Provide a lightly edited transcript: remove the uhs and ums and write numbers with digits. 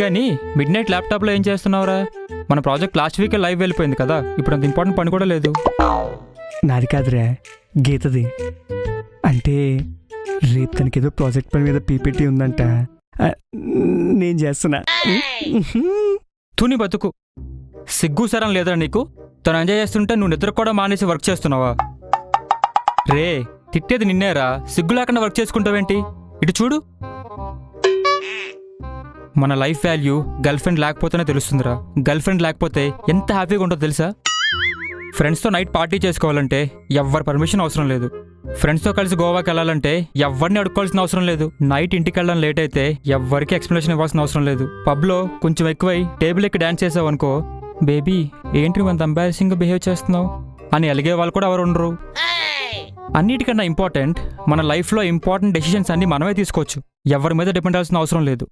కానీ mid night ల్యాప్టాప్లో ఏం చేస్తున్నావురా? మన ప్రాజెక్ట్ లాస్ట్ వీకే లైవ్ వెళ్ళిపోయింది కదా, ఇప్పుడు అంత ఇంపార్టెంట్ పని కూడా లేదు. నాది కాదురా, గీతది. అంటే రేపు తనకేదో ప్రాజెక్ట్ పని మీద పీపీటీ ఉందంట, నేను చేస్తున్నా. తుని బతుకు సిగ్గు సరం లేదురా నీకు? తను ఎంజాయ్ చేస్తుంటే నువ్వు నిద్ర కూడా మానేసి వర్క్ చేస్తున్నావా? రే తిట్టేది నిన్నేరా, సిగ్గు లేకుండా వర్క్ చేసుకుంటావేంటి? ఇటు చూడు. మన లైఫ్ వాల్యూ గర్ల్ ఫ్రెండ్ లేకపోతేనే తెలుస్తుందిరా. గర్ల్ ఫ్రెండ్ లేకపోతే ఎంత హ్యాపీగా ఉంటుందో తెలుసా? ఫ్రెండ్స్తో నైట్ పార్టీ చేసుకోవాలంటే ఎవ్వరి పర్మిషన్ అవసరం లేదు. ఫ్రెండ్స్తో కలిసి గోవాకి వెళ్ళాలంటే ఎవరిని అడుక్కోవాల్సిన అవసరం లేదు. నైట్ ఇంటికి వెళ్ళడం లేట్ అయితే ఎవ్వరికి ఎక్స్ప్లెనేషన్ ఇవ్వాల్సిన అవసరం లేదు. పబ్లో కొంచెం ఎక్కువై టేబుల్ ఎక్కి డ్యాన్స్ చేసావు అనుకో, బేబీ ఏంటి నువ్వు అంత ఎంబారసింగ్గా బిహేవ్ చేస్తున్నావు అని అలిగే వాళ్ళు కూడా ఎవరు ఉండరు. అన్నిటికన్నా ఇంపార్టెంట్, మన లైఫ్లో ఇంపార్టెంట్ డెసిషన్స్ అన్ని మనమే తీసుకోవచ్చు. ఎవరి మీద డిపెండ్ అవ్వాల్సిన అవసరం లేదు.